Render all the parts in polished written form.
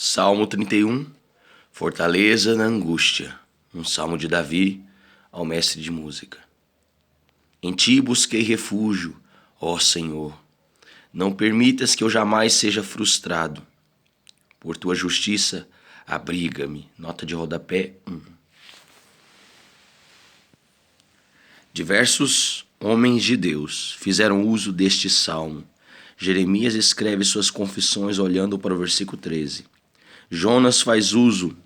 Salmo 31, Fortaleza na angústia, um salmo de Davi ao mestre de música. Em ti busquei refúgio, ó Senhor. Não permitas que eu jamais seja frustrado. Por tua justiça, abriga-me. Nota de rodapé 1. Diversos homens de Deus fizeram uso deste salmo. Jeremias escreve suas confissões olhando para o versículo 13. Jonas faz uso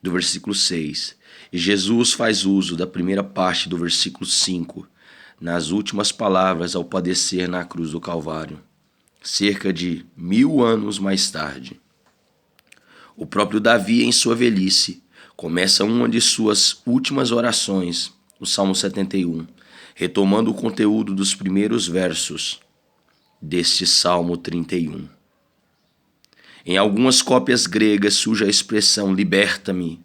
do versículo 6. E Jesus faz uso da primeira parte do versículo 5, nas últimas palavras ao padecer na cruz do Calvário, cerca de 1000 anos mais tarde. O próprio Davi, em sua velhice, começa uma de suas últimas orações, o Salmo 71, retomando o conteúdo dos primeiros versos deste Salmo 31. Em algumas cópias gregas surge a expressão liberta-me,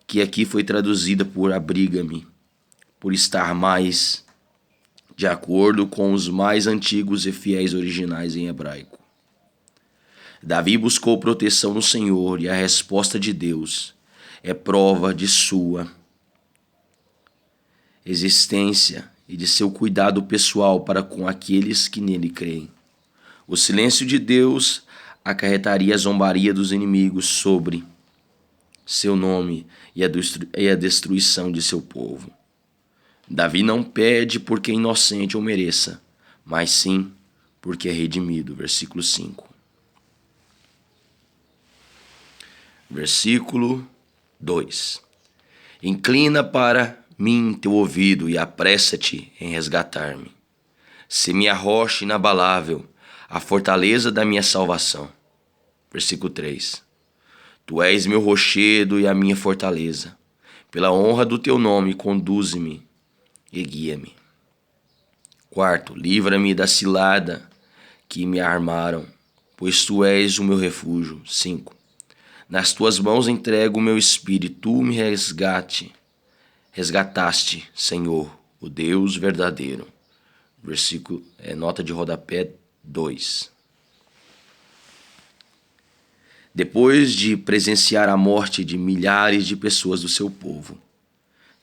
que aqui foi traduzida por abriga-me, por estar mais de acordo com os mais antigos e fiéis originais em hebraico. Davi buscou proteção no Senhor e a resposta de Deus é prova de sua existência e de seu cuidado pessoal para com aqueles que nele creem. O silêncio de Deus acarretaria a zombaria dos inimigos sobre seu nome e a destruição de seu povo. Davi não pede porque é inocente ou mereça, mas sim porque é redimido. Versículo 5. Versículo 2. Inclina para mim teu ouvido e apressa-te em resgatar-me. Se minha rocha inabalável, a fortaleza da minha salvação. Versículo 3. Tu és meu rochedo e a minha fortaleza. Pela honra do teu nome, conduze-me e guia-me. 4. Livra-me da cilada que me armaram, pois tu és o meu refúgio. 5. Nas tuas mãos entrego o meu espírito, tu me resgataste, Senhor, o Deus verdadeiro. Versículo, nota de rodapé 2. Depois de presenciar a morte de milhares de pessoas do seu povo,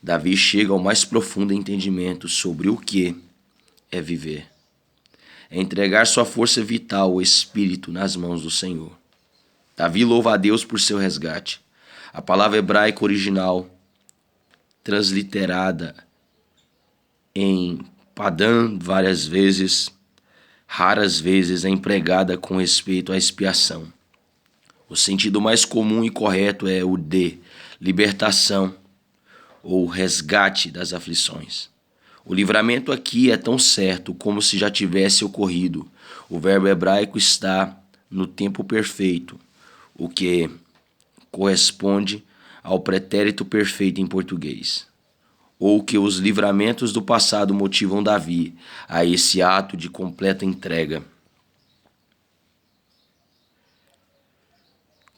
Davi chega ao mais profundo entendimento sobre o que é viver. É entregar sua força vital, o espírito, nas mãos do Senhor. Davi louva a Deus por seu resgate. A palavra hebraica original, transliterada em Padã várias vezes, raras vezes é empregada com respeito à expiação. O sentido mais comum e correto é o de libertação ou resgate das aflições. O livramento aqui é tão certo como se já tivesse ocorrido. O verbo hebraico está no tempo perfeito, o que corresponde ao pretérito perfeito em português. Ou que os livramentos do passado motivam Davi a esse ato de completa entrega.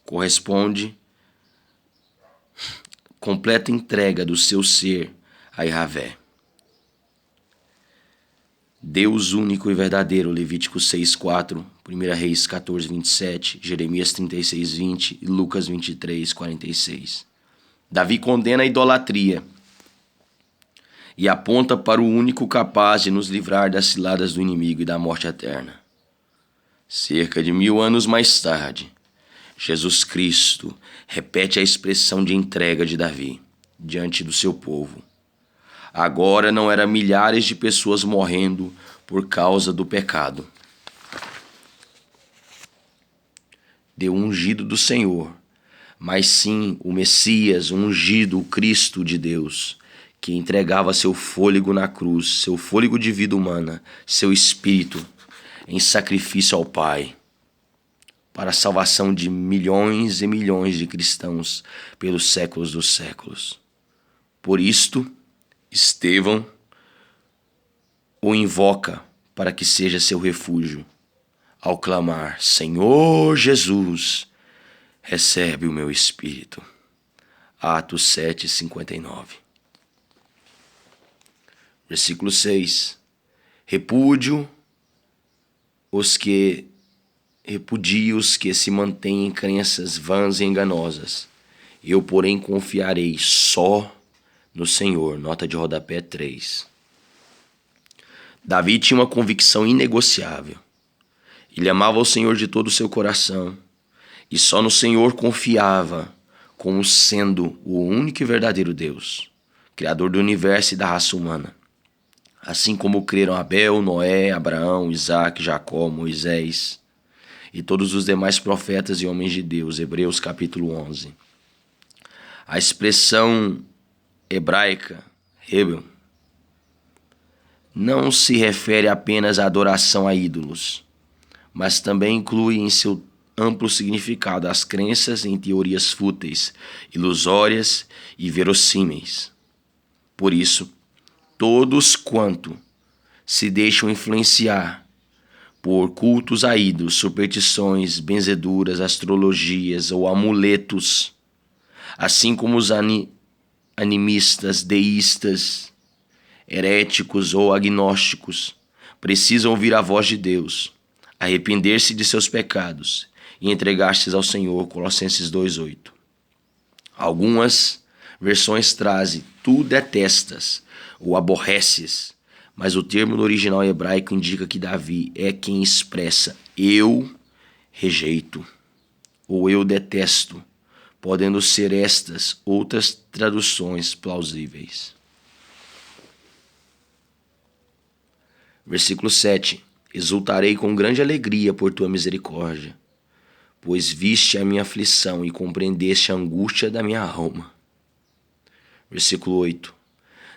Corresponde completa entrega do seu ser a Yahvé. Deus único e verdadeiro, Levítico 6:4, 1 Reis 14:27, Jeremias 36:20 e Lucas 23:46. Davi condena a idolatria e aponta para o único capaz de nos livrar das ciladas do inimigo e da morte eterna. Cerca de 1000 anos mais tarde, Jesus Cristo repete a expressão de entrega de Davi diante do seu povo. Agora não eram milhares de pessoas morrendo por causa do pecado. Deu ungido do Senhor, mas sim o Messias, o ungido, o Cristo de Deus, que entregava seu fôlego na cruz, seu fôlego de vida humana, seu espírito em sacrifício ao Pai, para a salvação de milhões e milhões de cristãos pelos séculos dos séculos. Por isto, Estevão o invoca para que seja seu refúgio, ao clamar: Senhor Jesus, recebe o meu espírito. Atos 7:59. Versículo 6. Repúdio os que Repudio os que se mantêm em crenças vãs e enganosas. Eu, porém, confiarei só no Senhor. Nota de rodapé 3. Davi tinha uma convicção inegociável. Ele amava o Senhor de todo o seu coração e só no Senhor confiava, como sendo o único e verdadeiro Deus, Criador do universo e da raça humana. Assim como creram Abel, Noé, Abraão, Isaac, Jacó, Moisés e todos os demais profetas e homens de Deus. Hebreus capítulo 11. A expressão hebraica, Hebel, não se refere apenas à adoração a ídolos, mas também inclui em seu amplo significado as crenças em teorias fúteis, ilusórias e verossímeis. Por isso, todos quanto se deixam influenciar por cultos a ídolos, superstições, benzeduras, astrologias ou amuletos, assim como os animistas, deístas, heréticos ou agnósticos, precisam ouvir a voz de Deus, arrepender-se de seus pecados e entregar-se ao Senhor. Colossenses 2:8. Algumas versões trazem tu detestas ou aborreces, mas o termo no original hebraico indica que Davi é quem expressa eu rejeito ou eu detesto, podendo ser estas outras traduções plausíveis. Versículo 7. Exultarei com grande alegria por tua misericórdia, pois viste a minha aflição e compreendeste a angústia da minha alma. Versículo 8.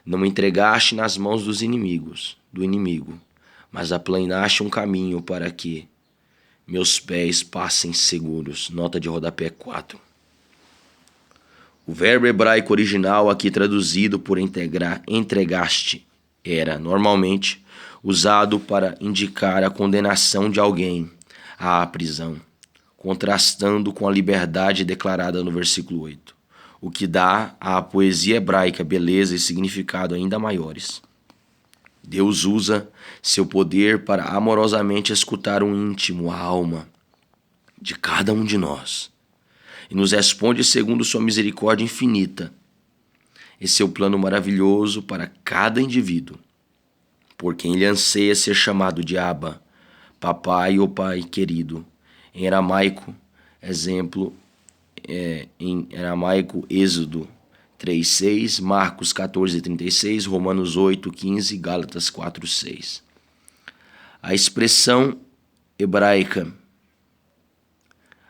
Não me entregaste nas mãos do inimigo, mas aplanaste um caminho para que meus pés passem seguros. Nota de rodapé 4. O verbo hebraico original aqui traduzido por entregaste era, normalmente, usado para indicar a condenação de alguém à prisão, contrastando com a liberdade declarada no versículo 8, o que dá à poesia hebraica beleza e significado ainda maiores. Deus usa seu poder para amorosamente escutar o íntimo, a alma de cada um de nós, e nos responde segundo sua misericórdia infinita. Esse é o plano maravilhoso para cada indivíduo, por quem ele anseia ser chamado de Abba, papai ou pai querido. Em aramaico, em aramaico, Êxodo 3:6, Marcos 14:36, Romanos 8:15, Gálatas 4:6. A expressão hebraica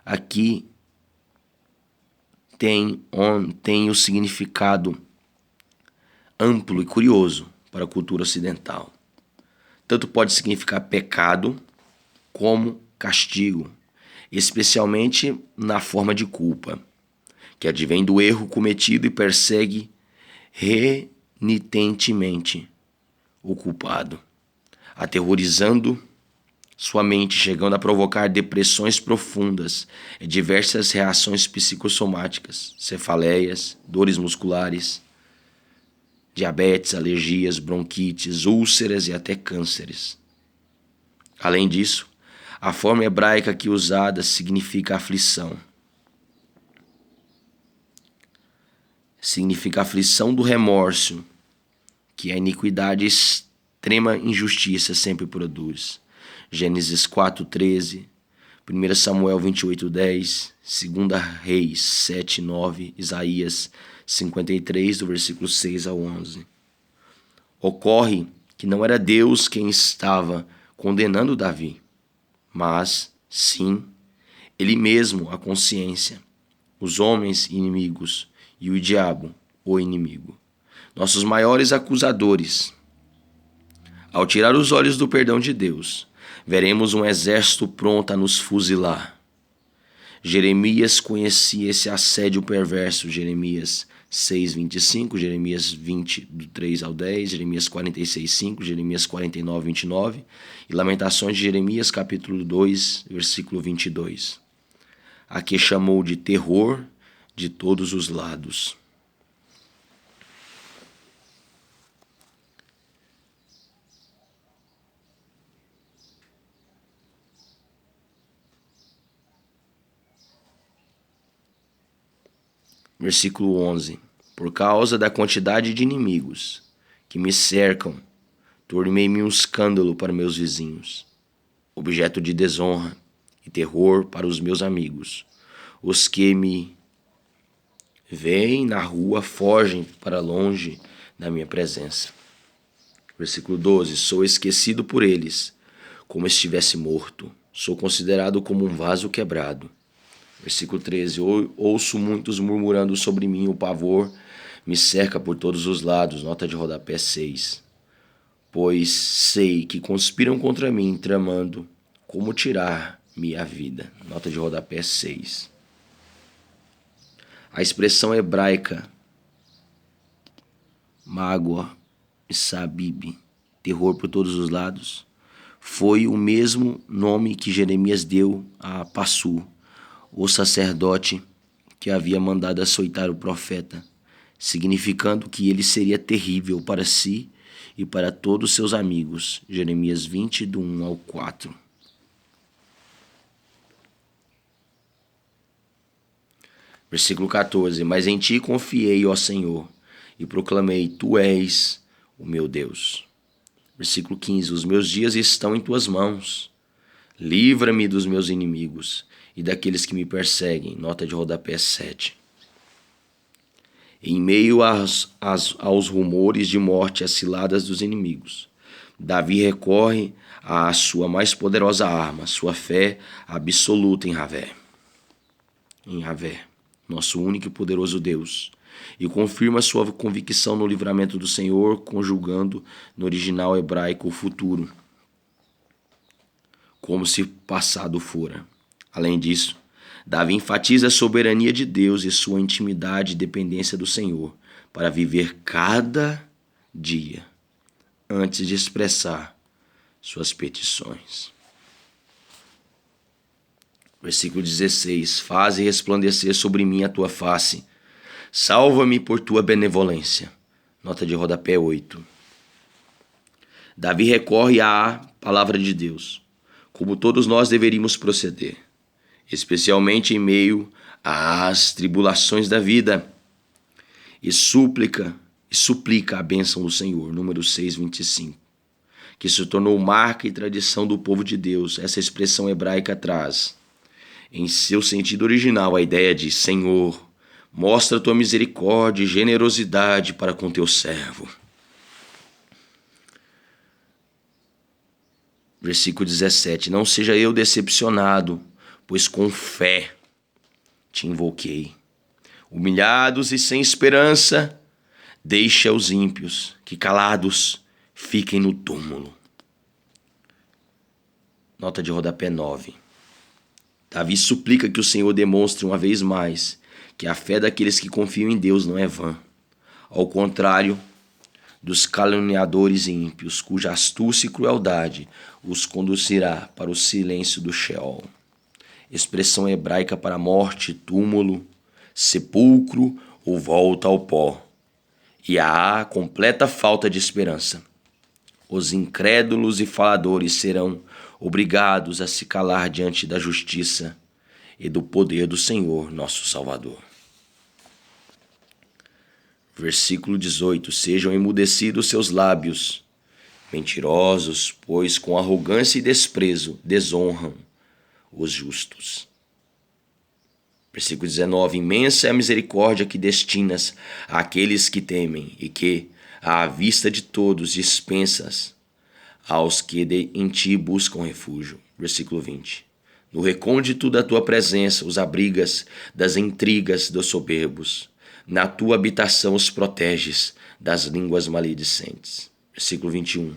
aqui tem o significado amplo e curioso para a cultura ocidental. Tanto pode significar pecado como castigo, especialmente na forma de culpa, que advém do erro cometido e persegue renitentemente o culpado, aterrorizando sua mente, chegando a provocar depressões profundas e diversas reações psicossomáticas, cefaleias, dores musculares, diabetes, alergias, bronquites, úlceras e até cânceres. Além disso, a forma hebraica aqui usada significa aflição. Significa aflição do remorso, que a iniquidade e extrema injustiça sempre produz. Gênesis 4:13, 1 Samuel 28:10, 2 Reis 7:9, Isaías 53, do versículo 6 ao 11. Ocorre que não era Deus quem estava condenando Davi, mas, sim, ele mesmo, a consciência, os homens inimigos e o diabo, o inimigo, nossos maiores acusadores. Ao tirar os olhos do perdão de Deus, veremos um exército pronto a nos fuzilar. Jeremias conhecia esse assédio perverso. Jeremias 6:25, Jeremias 20, do 3 ao 10, Jeremias 46:5, Jeremias 49:29 e Lamentações de Jeremias, capítulo 2, versículo 22. A que chamou de terror de todos os lados. Versículo 11. Por causa da quantidade de inimigos que me cercam, tornei-me um escândalo para meus vizinhos, objeto de desonra e terror para os meus amigos. Os que me veem na rua fogem para longe da minha presença. Versículo 12. Sou esquecido por eles, como estivesse morto. Sou considerado como um vaso quebrado. Versículo 13. Ouço muitos murmurando sobre mim, o pavor me cerca por todos os lados. Nota de rodapé 6. Pois sei que conspiram contra mim, tramando como tirar-me a vida. Nota de rodapé 6. A expressão hebraica mágoa e sabib, terror por todos os lados, foi o mesmo nome que Jeremias deu a Passu, o sacerdote que havia mandado açoitar o profeta, significando que ele seria terrível para si e para todos seus amigos. Jeremias 20, do 1 ao 4. Versículo 14. Mas em ti confiei, ó Senhor, e proclamei, tu és o meu Deus. Versículo 15. Os meus dias estão em tuas mãos. Livra-me dos meus inimigos e daqueles que me perseguem. Nota de rodapé 7. Em meio aos rumores de morte e às ciladas dos inimigos, Davi recorre à sua mais poderosa arma, sua fé absoluta em Yahvé, nosso único e poderoso Deus, e confirma sua convicção no livramento do Senhor, conjugando no original hebraico o futuro, como se passado fora. Além disso, Davi enfatiza a soberania de Deus e sua intimidade e dependência do Senhor para viver cada dia antes de expressar suas petições. Versículo 16. Faze resplandecer sobre mim a tua face. Salva-me por tua benevolência. Nota de rodapé 8. Davi recorre à palavra de Deus, como todos nós deveríamos proceder, especialmente em meio às tribulações da vida, e suplica a bênção do Senhor. Números 6, 25. Que se tornou marca e tradição do povo de Deus. Essa expressão hebraica traz, em seu sentido original, a ideia de Senhor, mostra tua misericórdia e generosidade para com teu servo. Versículo 17. Não seja eu decepcionado, pois com fé te invoquei. Humilhados e sem esperança, deixa os ímpios, que calados fiquem no túmulo. Nota de rodapé 9. Davi suplica que o Senhor demonstre uma vez mais que a fé daqueles que confiam em Deus não é vã. Ao contrário dos caluniadores e ímpios, cuja astúcia e crueldade os conduzirá para o silêncio do Sheol. Expressão hebraica para morte, túmulo, sepulcro ou volta ao pó. E há completa falta de esperança. Os incrédulos e faladores serão obrigados a se calar diante da justiça e do poder do Senhor, nosso Salvador. Versículo 18. Sejam emudecidos seus lábios, mentirosos, pois com arrogância e desprezo desonram os justos. Versículo 19. Imensa é a misericórdia que destinas àqueles que temem e que, à vista de todos, dispensas aos que em ti buscam refúgio. Versículo 20. No recôndito da tua presença os abrigas das intrigas dos soberbos. Na tua habitação os proteges das línguas maledicentes. Versículo 21.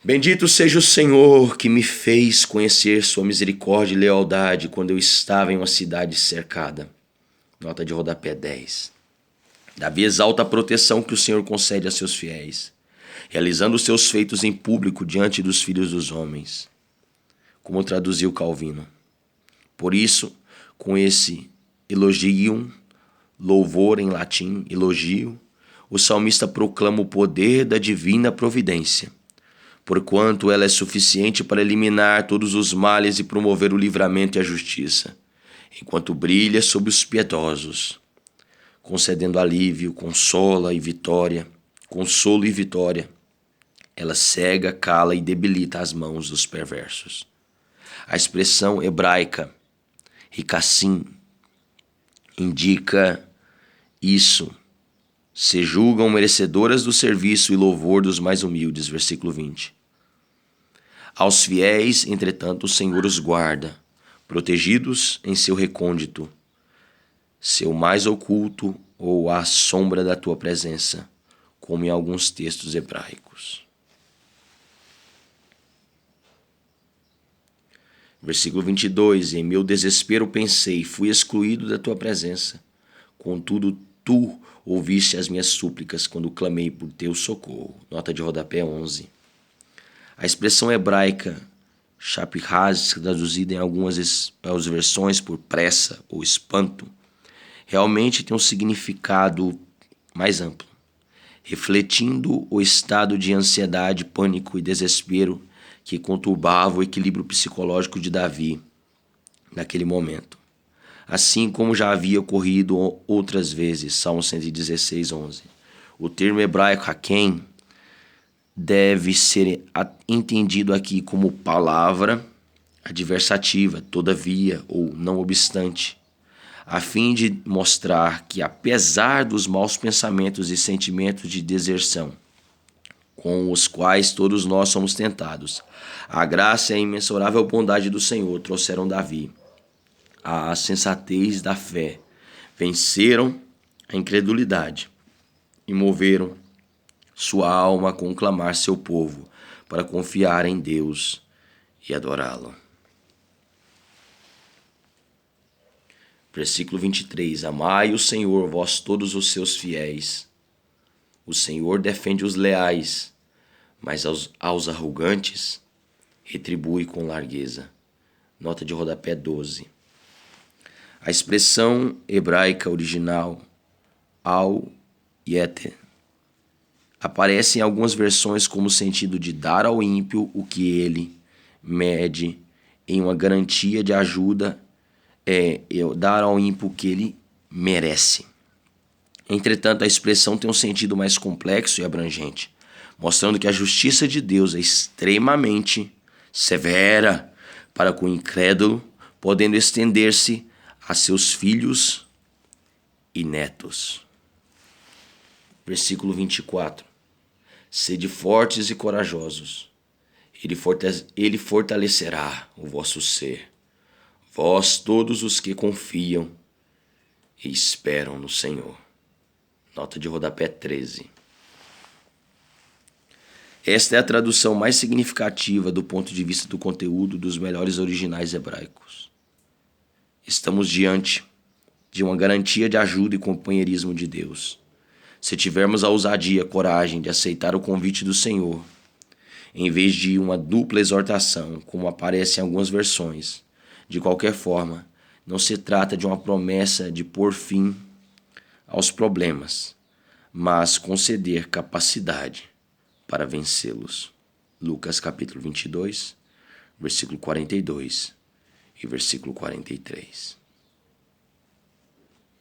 Bendito seja o Senhor que me fez conhecer sua misericórdia e lealdade quando eu estava em uma cidade cercada. Nota de rodapé 10. Davi exalta a proteção que o Senhor concede a seus fiéis, realizando os seus feitos em público diante dos filhos dos homens, como traduziu Calvino. Por isso, com esse elogium, louvor em latim, elogio, o salmista proclama o poder da divina providência, porquanto ela é suficiente para eliminar todos os males e promover o livramento e a justiça, enquanto brilha sobre os piedosos. concedendo alívio, consolo e vitória. Ela cega, cala e debilita as mãos dos perversos. A expressão hebraica ricassim indica isso. Se julgam merecedoras do serviço e louvor dos mais humildes. Versículo 20. Aos fiéis, entretanto, o Senhor os guarda, protegidos em seu recôndito, seu mais oculto ou à sombra da tua presença, como em alguns textos hebraicos. Versículo 22. Em meu desespero pensei, fui excluído da tua presença. Contudo, tu ouviste as minhas súplicas quando clamei por teu socorro. Nota de rodapé 11. A expressão hebraica shapihaz, traduzida em algumas versões por pressa ou espanto, realmente tem um significado mais amplo, refletindo o estado de ansiedade, pânico e desespero que conturbava o equilíbrio psicológico de Davi naquele momento. Assim como já havia ocorrido outras vezes, Salmo 116, 11. O termo hebraico hakem deve ser entendido aqui como palavra adversativa, todavia ou não obstante, a fim de mostrar que, apesar dos maus pensamentos e sentimentos de deserção com os quais todos nós somos tentados, a graça e a imensurável bondade do Senhor trouxeram Davi a sensatez da fé, venceram a incredulidade e moveram sua alma a conclamar seu povo para confiar em Deus e adorá-lo. Versículo 23. Amai o Senhor, vós todos os seus fiéis. O Senhor defende os leais, mas aos arrogantes retribui com largueza. Nota de rodapé 12. A expressão hebraica original, al-yeter, aparece em algumas versões como sentido de dar ao ímpio o que ele mede em uma garantia de ajuda, dar ao ímpio o que ele merece. Entretanto, a expressão tem um sentido mais complexo e abrangente, mostrando que a justiça de Deus é extremamente severa para com o incrédulo, podendo estender-se a seus filhos e netos. Versículo 24. Sede fortes e corajosos, ele fortalecerá o vosso ser, vós todos os que confiam e esperam no Senhor. Nota de rodapé 13. Esta é a tradução mais significativa do ponto de vista do conteúdo dos melhores originais hebraicos. Estamos diante de uma garantia de ajuda e companheirismo de Deus. Se tivermos a ousadia e a coragem de aceitar o convite do Senhor, em vez de uma dupla exortação, como aparece em algumas versões, de qualquer forma, não se trata de uma promessa de pôr fim aos problemas, mas conceder capacidade para vencê-los. Lucas capítulo 22, versículo 42 e versículo 43.